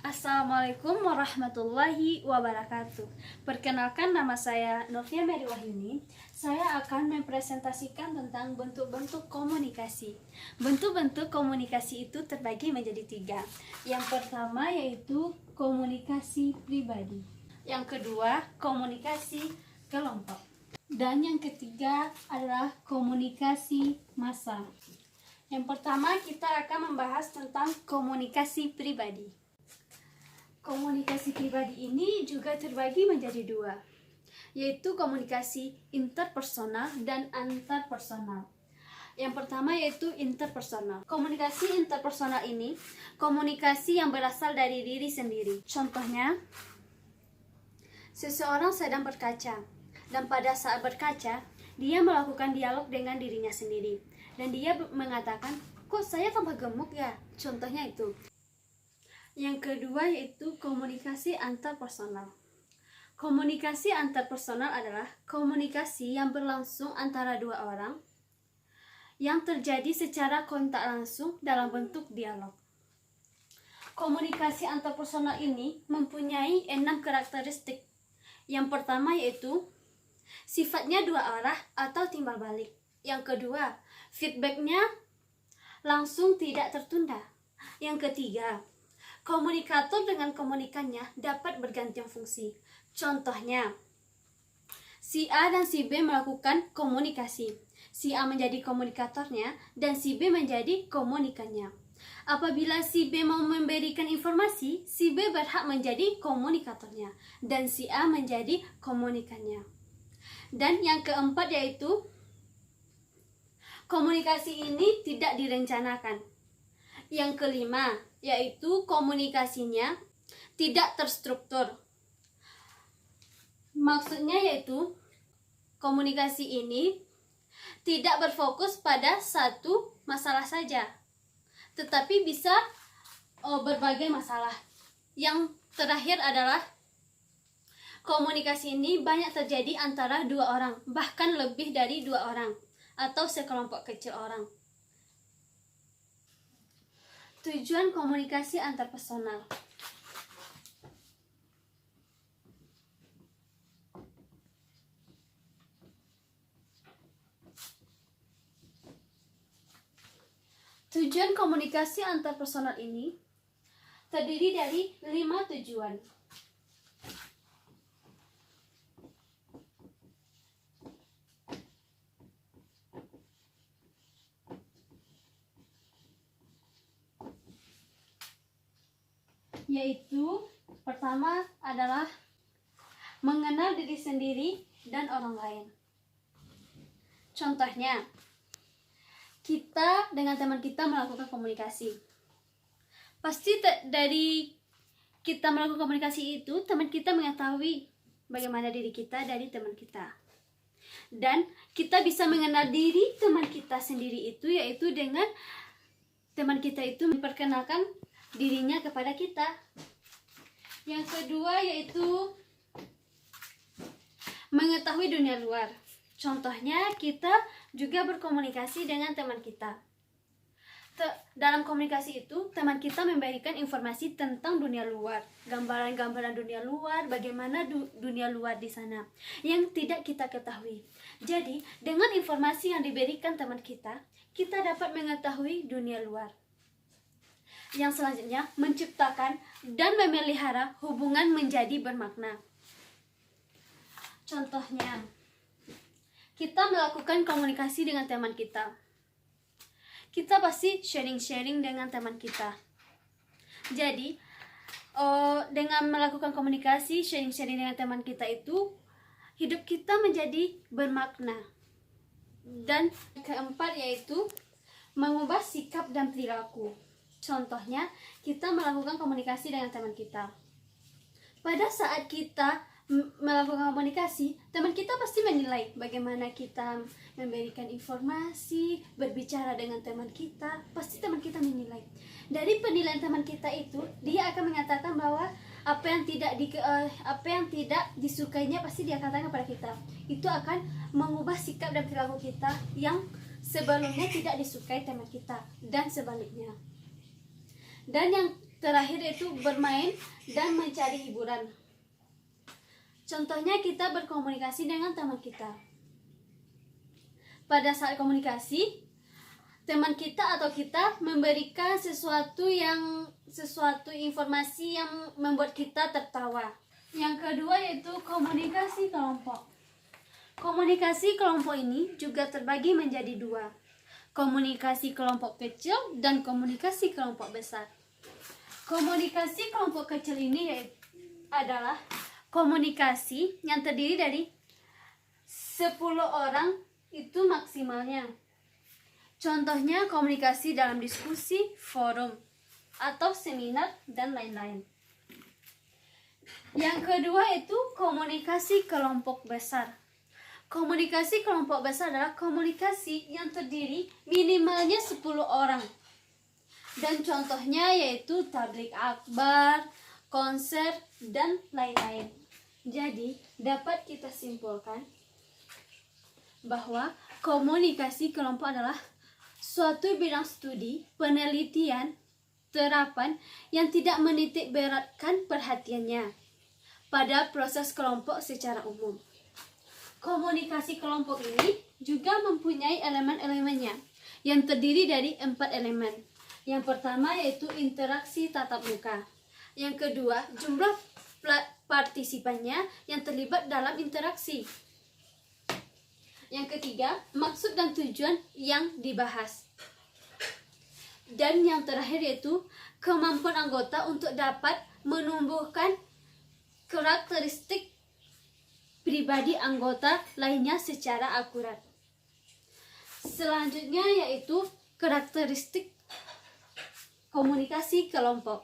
Assalamualaikum warahmatullahi wabarakatuh. Perkenalkan, nama saya Novia Mary Wahyuni. Saya akan mempresentasikan tentang bentuk-bentuk komunikasi. Bentuk-bentuk komunikasi itu terbagi menjadi 3. Yang pertama yaitu komunikasi pribadi. Yang kedua, komunikasi kelompok. Dan yang ketiga adalah komunikasi massa. Yang pertama kita akan membahas tentang komunikasi pribadi. Komunikasi pribadi ini juga terbagi menjadi 2, yaitu komunikasi interpersonal dan antarpersonal. Yang pertama yaitu interpersonal. Komunikasi interpersonal ini komunikasi yang berasal dari diri sendiri. Contohnya, seseorang sedang berkaca, dan pada saat berkaca, dia melakukan dialog dengan dirinya sendiri. Dan dia mengatakan, kok saya tambah gemuk ya? Contohnya itu. Yang kedua yaitu komunikasi antarpersonal. Komunikasi antarpersonal adalah komunikasi yang berlangsung antara 2 orang yang terjadi secara kontak langsung dalam bentuk dialog. Komunikasi antarpersonal ini mempunyai 6 karakteristik. Yang pertama yaitu sifatnya 2 arah atau timbal balik. Yang kedua, feedbacknya langsung tidak tertunda. Yang ketiga, komunikator dengan komunikannya dapat bergantian fungsi. Contohnya, si A dan si B melakukan komunikasi. Si A menjadi komunikatornya dan si B menjadi komunikannya. Apabila si B mau memberikan informasi, si B berhak menjadi komunikatornya dan si A menjadi komunikannya. Dan yang keempat yaitu komunikasi ini tidak direncanakan. Yang kelima yaitu komunikasinya tidak terstruktur. Maksudnya yaitu komunikasi ini tidak berfokus pada satu masalah saja, tetapi bisa berbagai masalah. Yang terakhir adalah komunikasi ini banyak terjadi antara 2 orang, bahkan lebih dari 2 orang atau sekelompok kecil orang. Tujuan komunikasi antarpersonal. Tujuan komunikasi antarpersonal ini terdiri dari 5 tujuan. Yaitu pertama adalah mengenal diri sendiri dan orang lain. Contohnya, kita dengan teman kita melakukan komunikasi. Pasti dari kita melakukan komunikasi itu, teman kita mengetahui bagaimana diri kita dari teman kita. Dan kita bisa mengenal diri teman kita sendiri itu, yaitu dengan teman kita itu memperkenalkan dirinya kepada kita. Yang kedua yaitu mengetahui dunia luar. Contohnya, kita juga berkomunikasi dengan teman kita. Dalam komunikasi itu, teman kita memberikan informasi tentang dunia luar, gambaran-gambaran dunia luar, bagaimana dunia luar di sana yang tidak kita ketahui. Jadi, dengan informasi yang diberikan teman kita dapat mengetahui dunia luar. Yang selanjutnya, menciptakan dan memelihara hubungan menjadi bermakna. Contohnya, kita melakukan komunikasi dengan teman kita. Kita pasti sharing-sharing dengan teman kita. Jadi, dengan melakukan komunikasi, sharing-sharing dengan teman kita itu, hidup kita menjadi bermakna. Dan keempat yaitu mengubah sikap dan perilaku. Contohnya, kita melakukan komunikasi dengan teman kita. Pada saat kita melakukan komunikasi, teman kita pasti menilai bagaimana kita memberikan informasi, berbicara dengan teman kita. Pasti teman kita menilai. Dari penilaian teman kita itu, dia akan mengatakan bahwa apa yang tidak disukainya pasti dia katakan kepada kita. Itu akan mengubah sikap dan perilaku kita yang sebelumnya tidak disukai teman kita dan sebaliknya. Dan yang terakhir yaitu bermain dan mencari hiburan. Contohnya kita berkomunikasi dengan teman kita. Pada saat komunikasi, teman kita atau kita memberikan sesuatu informasi yang membuat kita tertawa. Yang kedua yaitu komunikasi kelompok. Komunikasi kelompok ini juga terbagi menjadi dua. Komunikasi kelompok kecil dan komunikasi kelompok besar. Komunikasi kelompok kecil ini adalah komunikasi yang terdiri dari 10 orang itu maksimalnya. Contohnya komunikasi dalam diskusi, forum, atau seminar, dan lain-lain. Yang kedua itu komunikasi kelompok besar. Komunikasi kelompok besar adalah komunikasi yang terdiri minimalnya 10 orang. Dan contohnya yaitu tablik akbar, konser, dan lain-lain. Jadi, dapat kita simpulkan bahwa komunikasi kelompok adalah suatu bidang studi, penelitian, terapan yang tidak menitik beratkan perhatiannya pada proses kelompok secara umum. Komunikasi kelompok ini juga mempunyai elemen-elemennya yang terdiri dari 4 elemen. Yang pertama yaitu interaksi tatap muka. Yang kedua, jumlah partisipannya yang terlibat dalam interaksi. Yang ketiga, maksud dan tujuan yang dibahas. Dan yang terakhir yaitu kemampuan anggota untuk dapat menumbuhkan karakteristik pribadi anggota lainnya secara akurat. Selanjutnya yaitu karakteristik komunikasi kelompok.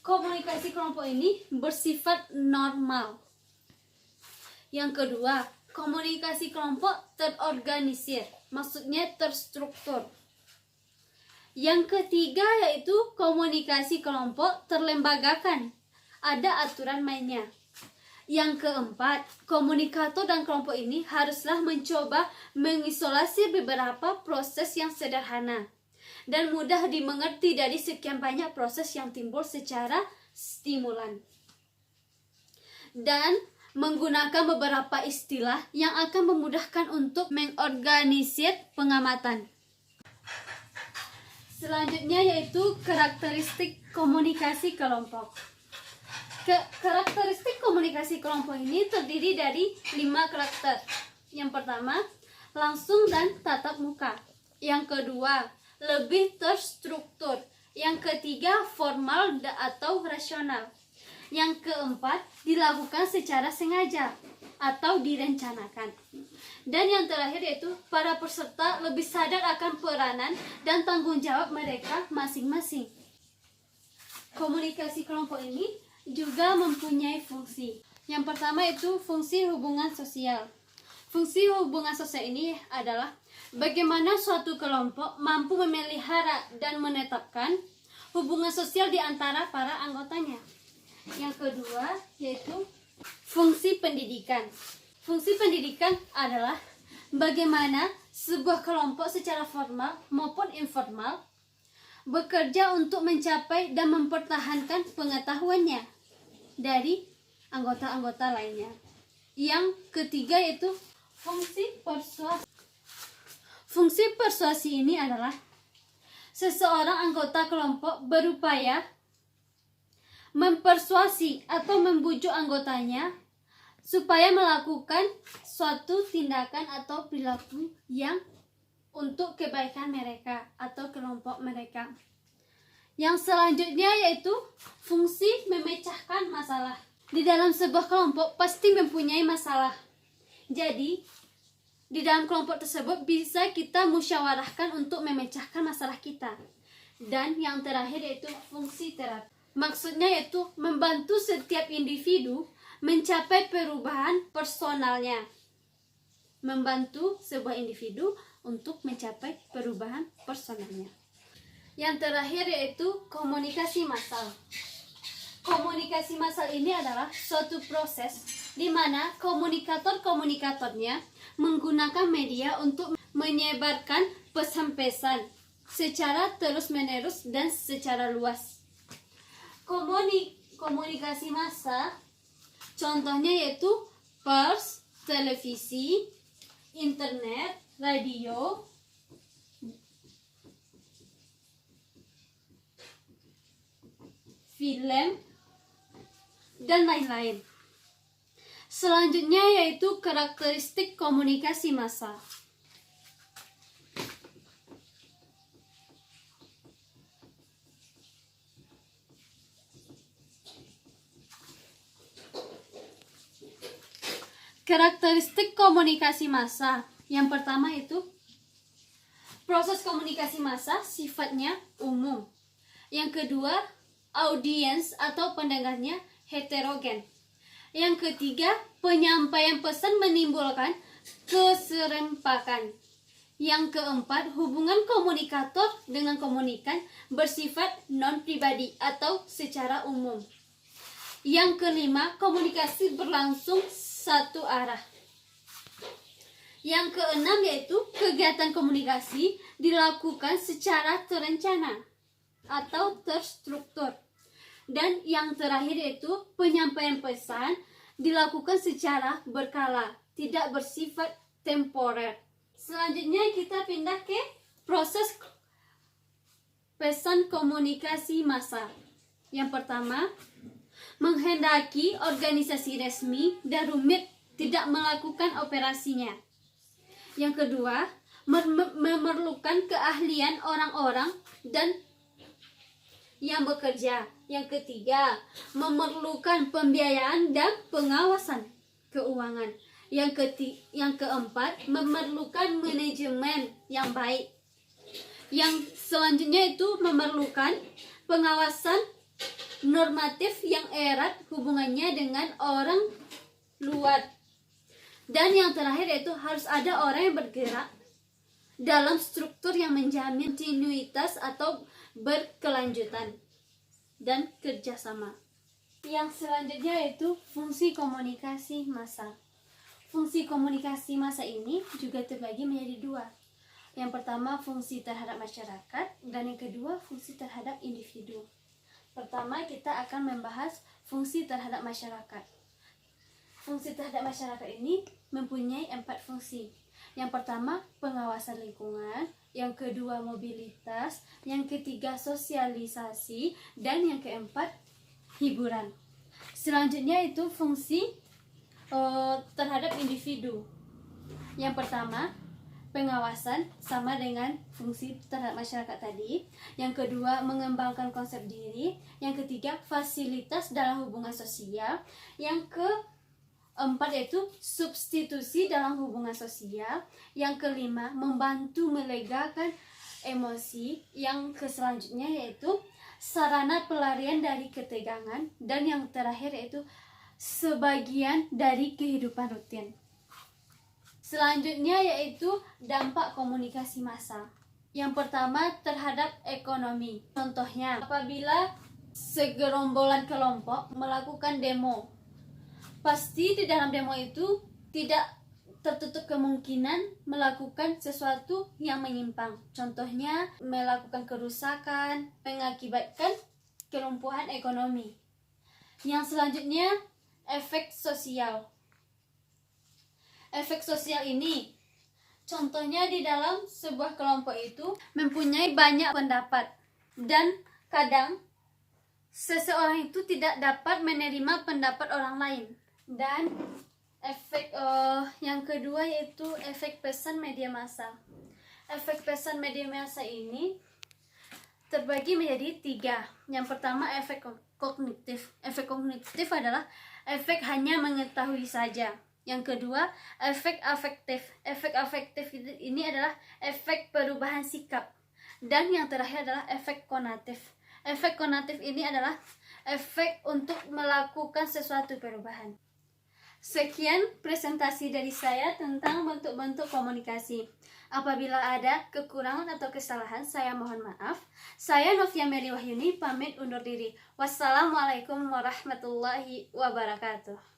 Komunikasi kelompok ini bersifat normal. Yang kedua, komunikasi kelompok terorganisir, maksudnya terstruktur. Yang ketiga yaitu komunikasi kelompok terlembagakan, ada aturan mainnya. Yang keempat, komunikator dan kelompok ini haruslah mencoba mengisolasi beberapa proses yang sederhana dan mudah dimengerti dari sekian banyak proses yang timbul secara stimulan. Dan menggunakan beberapa istilah yang akan memudahkan untuk mengorganisir pengamatan. Selanjutnya yaitu karakteristik komunikasi kelompok. Karakteristik komunikasi kelompok ini terdiri dari 5 karakter. Yang pertama, langsung dan tatap muka. Yang kedua, lebih terstruktur. Yang ketiga, formal atau rasional. Yang keempat, dilakukan secara sengaja atau direncanakan. Dan yang terakhir yaitu para peserta lebih sadar akan peranan dan tanggung jawab mereka masing-masing. Komunikasi kelompok ini juga mempunyai fungsi. Yang pertama itu fungsi hubungan sosial. Fungsi hubungan sosial ini adalah bagaimana suatu kelompok mampu memelihara dan menetapkan hubungan sosial di antara para anggotanya. Yang kedua yaitu fungsi pendidikan. Fungsi pendidikan adalah bagaimana sebuah kelompok secara formal maupun informal bekerja untuk mencapai dan mempertahankan pengetahuannya dari anggota-anggota lainnya. Yang ketiga yaitu fungsi persuasi. Fungsi persuasi ini adalah seseorang anggota kelompok berupaya mempersuasi atau membujuk anggotanya supaya melakukan suatu tindakan atau perilaku yang untuk kebaikan mereka atau kelompok mereka. Yang selanjutnya yaitu fungsi memecahkan masalah. Di dalam sebuah kelompok pasti mempunyai masalah. Jadi, di dalam kelompok tersebut bisa kita musyawarahkan untuk memecahkan masalah kita. Dan yang terakhir yaitu fungsi terapi. Maksudnya yaitu membantu setiap individu mencapai perubahan personalnya. Membantu sebuah individu untuk mencapai perubahan personalnya. Yang terakhir yaitu komunikasi massal. Komunikasi massal ini adalah suatu proses di mana komunikator-komunikatornya menggunakan media untuk menyebarkan pesan-pesan secara terus-menerus dan secara luas. komunikasi massa contohnya yaitu pers, televisi, internet, radio, film, dan lain-lain. Selanjutnya yaitu karakteristik komunikasi massa. Karakteristik komunikasi massa. Yang pertama itu proses komunikasi massa sifatnya umum. Yang kedua, audiens atau pendengarnya heterogen. Yang ketiga, penyampaian pesan menimbulkan keserempakan. Yang keempat, hubungan komunikator dengan komunikan bersifat non-pribadi atau secara umum. Yang kelima, komunikasi berlangsung satu arah. Yang keenam yaitu kegiatan komunikasi dilakukan secara terencana atau terstruktur. Dan yang terakhir yaitu penyampaian pesan dilakukan secara berkala, tidak bersifat temporer. Selanjutnya kita pindah ke proses pesan komunikasi massa. Yang pertama, menghendaki organisasi resmi dan rumit tidak melakukan operasinya. Yang kedua, memerlukan keahlian orang-orang dan yang bekerja. Yang ketiga, memerlukan pembiayaan dan pengawasan keuangan. Yang keempat, memerlukan manajemen yang baik. Yang selanjutnya itu memerlukan pengawasan normatif yang erat hubungannya dengan orang luar. Dan yang terakhir yaitu harus ada orang yang bergerak dalam struktur yang menjamin kontinuitas atau berkelanjutan dan kerjasama. Yang selanjutnya yaitu fungsi komunikasi massa. Fungsi komunikasi massa ini juga terbagi menjadi dua. Yang pertama fungsi terhadap masyarakat dan yang kedua fungsi terhadap individu. Pertama kita akan membahas fungsi terhadap masyarakat. Fungsi terhadap masyarakat ini mempunyai 4 fungsi. Yang pertama pengawasan lingkungan, yang kedua mobilitas, yang ketiga sosialisasi, dan yang keempat hiburan. Selanjutnya itu fungsi terhadap individu. Yang pertama pengawasan sama dengan fungsi terhadap masyarakat tadi. Yang kedua, mengembangkan konsep diri. Yang ketiga, fasilitas dalam hubungan sosial. Yang keempat yaitu substitusi dalam hubungan sosial. Yang kelima, membantu melegakan emosi. Yang selanjutnya yaitu sarana pelarian dari ketegangan. Dan yang terakhir yaitu sebagian dari kehidupan rutin. Selanjutnya yaitu dampak komunikasi massa. Yang pertama terhadap ekonomi. Contohnya, apabila segerombolan kelompok melakukan demo, pasti di dalam demo itu tidak tertutup kemungkinan melakukan sesuatu yang menyimpang. Contohnya, melakukan kerusakan, mengakibatkan kelumpuhan ekonomi. Yang selanjutnya, efek sosial. Efek sosial ini contohnya di dalam sebuah kelompok itu mempunyai banyak pendapat dan kadang seseorang itu tidak dapat menerima pendapat orang lain. Dan efek yang kedua yaitu efek pesan media massa. Efek pesan media massa ini terbagi menjadi 3. Yang pertama efek kognitif. Efek kognitif adalah efek hanya mengetahui saja. Yang kedua, efek afektif. Efek afektif ini adalah efek perubahan sikap. Dan yang terakhir adalah efek konatif. Efek konatif ini adalah efek untuk melakukan sesuatu perubahan. Sekian presentasi dari saya tentang bentuk-bentuk komunikasi. Apabila ada kekurangan atau kesalahan, saya mohon maaf. Saya Novia Mary Wahyuni pamit undur diri. Wassalamualaikum warahmatullahi wabarakatuh.